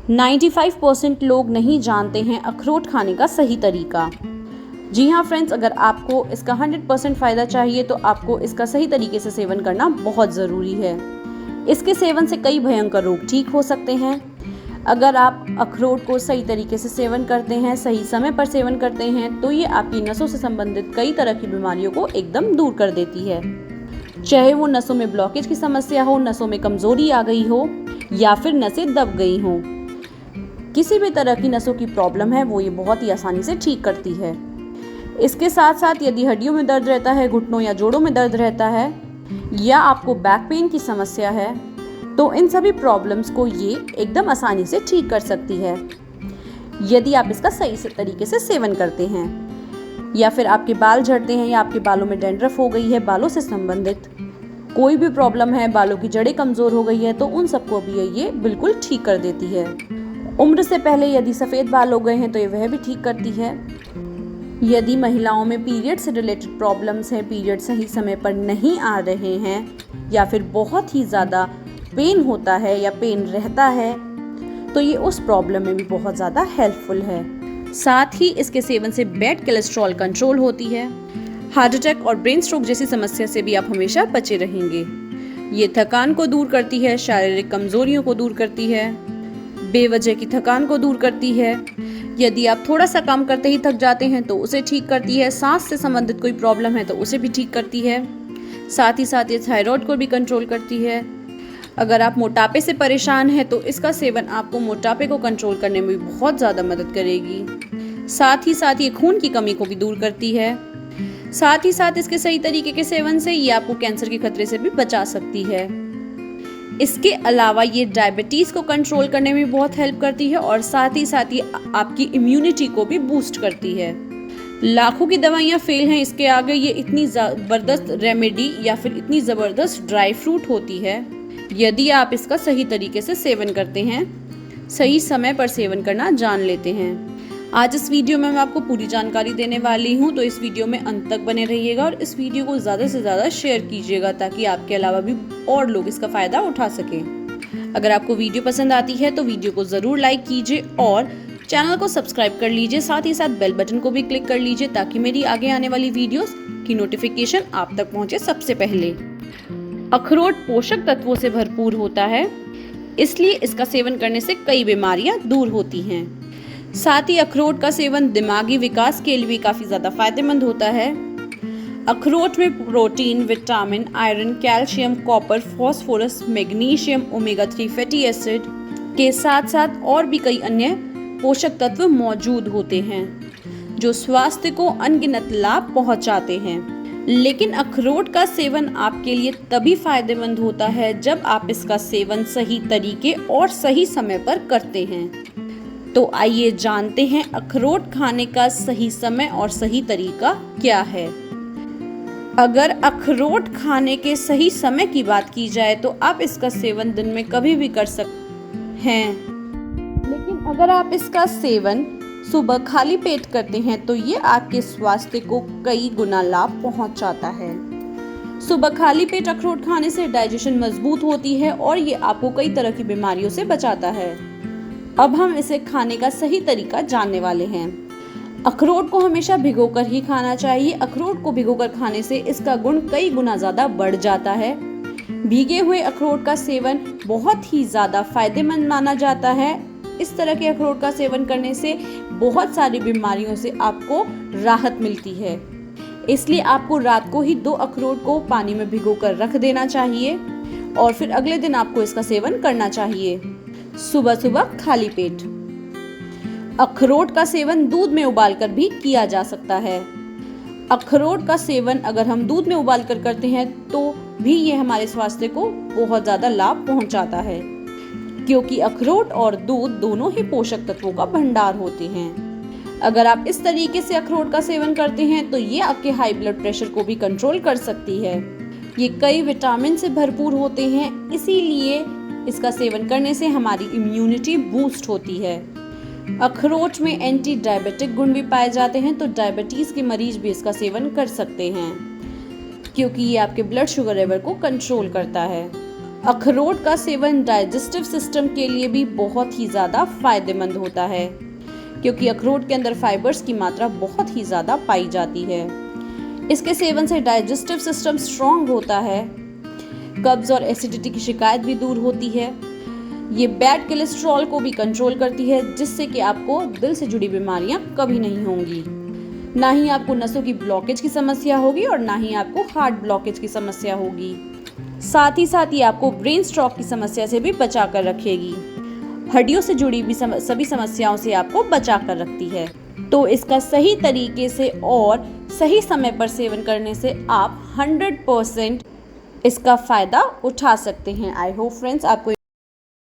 95% लोग नहीं जानते हैं अखरोट खाने का सही तरीका। जी हाँ फ्रेंड्स, अगर आपको इसका 100% फ़ायदा चाहिए तो आपको इसका सही तरीके से सेवन करना बहुत ज़रूरी है। इसके सेवन से कई भयंकर रोग ठीक हो सकते हैं। अगर आप अखरोट को सही तरीके से सेवन करते हैं, सही समय पर सेवन करते हैं, तो ये आपकी नसों से संबंधित कई तरह की बीमारियों को एकदम दूर कर देती है। चाहे वो नसों में ब्लॉकेज की समस्या हो, नसों में कमज़ोरी आ गई हो या फिर नसें दब गई हों, किसी भी तरह की नसों की प्रॉब्लम है वो ये बहुत ही आसानी से ठीक करती है। इसके साथ साथ यदि हड्डियों में दर्द रहता है, घुटनों या जोड़ों में दर्द रहता है, या आपको बैक पेन की समस्या है, तो इन सभी प्रॉब्लम्स को ये एकदम आसानी से ठीक कर सकती है यदि आप इसका सही से तरीके से सेवन करते हैं। या फिर आपके बाल झड़ते हैं या आपके बालों में डैंड्रफ हो गई है, बालों से संबंधित कोई भी प्रॉब्लम है, बालों की जड़ें कमज़ोर हो गई है, तो उन सबको भी ये बिल्कुल ठीक कर देती है। उम्र से पहले यदि सफ़ेद बाल हो गए हैं तो ये वह भी ठीक करती है। यदि महिलाओं में पीरियड से रिलेटेड प्रॉब्लम्स हैं, पीरियड सही समय पर नहीं आ रहे हैं, या फिर बहुत ही ज़्यादा पेन होता है या पेन रहता है, तो ये उस प्रॉब्लम में भी बहुत ज़्यादा हेल्पफुल है। साथ ही इसके सेवन से बैड कोलेस्ट्रॉल कंट्रोल होती है। हार्ट अटैक और ब्रेन स्ट्रोक जैसी समस्या से भी आप हमेशा बचे रहेंगे। ये थकान को दूर करती है, शारीरिक कमजोरियों को दूर करती है, बेवजह की थकान को दूर करती है। यदि आप थोड़ा सा काम करते ही थक जाते हैं तो उसे ठीक करती है। सांस से संबंधित कोई प्रॉब्लम है तो उसे भी ठीक करती है। साथ ही साथ ये थायराइड को भी कंट्रोल करती है। अगर आप मोटापे से परेशान हैं तो इसका सेवन आपको मोटापे को कंट्रोल करने में भी बहुत ज़्यादा मदद करेगी। साथ ही साथ ये खून की कमी को भी दूर करती है। साथ ही साथ इसके सही तरीके के सेवन से ये आपको कैंसर के खतरे से भी बचा सकती है। इसके अलावा ये डायबिटीज़ को कंट्रोल करने में बहुत हेल्प करती है और साथ ही ये आपकी इम्यूनिटी को भी बूस्ट करती है। लाखों की दवाइयाँ फेल हैं इसके आगे। ये इतनी ज़बरदस्त रेमेडी या फिर इतनी ज़बरदस्त ड्राई फ्रूट होती है यदि आप इसका सही तरीके से सेवन करते हैं, सही समय पर सेवन करना जान लेते हैं। आज इस वीडियो में मैं आपको पूरी जानकारी देने वाली हूँ, तो इस वीडियो में अंत तक बने रहिएगा और इस वीडियो को ज़्यादा से ज़्यादा शेयर कीजिएगा ताकि आपके अलावा भी और लोग इसका फ़ायदा उठा सकें। अगर आपको वीडियो पसंद आती है तो वीडियो को ज़रूर लाइक कीजिए और चैनल को सब्सक्राइब कर लीजिए। साथ ही साथ बेल बटन को भी क्लिक कर लीजिए ताकि मेरी आगे आने वाली वीडियोस की नोटिफिकेशन आप तक पहुँचे सबसे पहले। अखरोट पोषक तत्वों से भरपूर होता है, इसलिए इसका सेवन करने से कई बीमारियां दूर होती हैं। साथ ही अखरोट का सेवन दिमागी विकास के लिए भी काफ़ी ज़्यादा फायदेमंद होता है। अखरोट में protein, vitamin, iron, calcium, copper, phosphorus, magnesium, omega 3 fatty acid के साथ साथ और भी कई अन्य पोषक तत्व मौजूद होते हैं जो स्वास्थ्य को अनगिनत लाभ पहुंचाते हैं। लेकिन अखरोट का सेवन आपके लिए तभी फायदेमंद होता है जब आप इसका सेवन सही तरीके और सही समय पर करते हैं। तो आइए जानते हैं अखरोट खाने का सही समय और सही तरीका क्या है। अगर अखरोट खाने के सही समय की बात की जाए तो आप इसका सेवन दिन में कभी भी कर सकते हैं, लेकिन अगर आप इसका सेवन सुबह खाली पेट करते हैं तो ये आपके स्वास्थ्य को कई गुना लाभ पहुंचाता है। सुबह खाली पेट अखरोट खाने से डाइजेशन मजबूत होती है और ये आपको कई तरह की बीमारियों से बचाता है। अब हम इसे खाने का सही तरीका जानने वाले हैं। अखरोट को हमेशा भिगोकर ही खाना चाहिए। अखरोट को भिगोकर खाने से इसका गुण कई गुना ज़्यादा बढ़ जाता है। भीगे हुए अखरोट का सेवन बहुत ही ज़्यादा फायदेमंद माना जाता है। इस तरह के अखरोट का सेवन करने से बहुत सारी बीमारियों से आपको राहत मिलती है। इसलिए आपको रात को ही 2 अखरोट को पानी में भिगोकर रख देना चाहिए और फिर अगले दिन आपको इसका सेवन करना चाहिए, सुबह सुबह खाली पेट। अखरोट का सेवन दूध में उबालकर भी किया जा सकता है। अखरोट का सेवन अगर हम दूध में उबालकर करते हैं तो भी ये हमारे स्वास्थ्य को बहुत ज़्यादा लाभ पहुंचाता है, क्योंकि अखरोट और दूध दोनों ही पोषक तत्वों का भंडार होते हैं। अगर आप इस तरीके से अखरोट का सेवन करते हैं तो ये आपके हाई ब्लड प्रेशर को भी कंट्रोल कर सकती है। ये कई विटामिन से भरपूर होते हैं, इसीलिए इसका सेवन करने से हमारी इम्यूनिटी बूस्ट होती है। अखरोट में एंटी डायबिटिक गुण भी पाए जाते हैं, तो डायबिटीज़ के मरीज भी इसका सेवन कर सकते हैं क्योंकि ये आपके ब्लड शुगर लेवल को कंट्रोल करता है। अखरोट का सेवन डाइजेस्टिव सिस्टम के लिए भी बहुत ही ज़्यादा फायदेमंद होता है, क्योंकि अखरोट के अंदर फाइबर्स की मात्रा बहुत ही ज़्यादा पाई जाती है। इसके सेवन से डाइजेस्टिव सिस्टम स्ट्रॉन्ग होता है, कब्ज और एसिडिटी की शिकायत भी दूर होती है। ये बैड कोलेस्ट्रॉल को भी कंट्रोल करती है, जिससे कि आपको दिल से जुड़ी बीमारियां कभी नहीं होंगी। ना ही आपको नसों की ब्लॉकेज की समस्या होगी और ना ही आपको हार्ट ब्लॉकेज की समस्या होगी। साथ ही आपको ब्रेन स्ट्रोक की समस्या से भी बचा कर रखेगी। हड्डियों से जुड़ी भी सभी समस्याओं से आपको बचा कर रखती है। तो इसका सही तरीके से और सही समय पर सेवन करने से आप 100% इसका फ़ायदा उठा सकते हैं। आई होप फ्रेंड्स आपको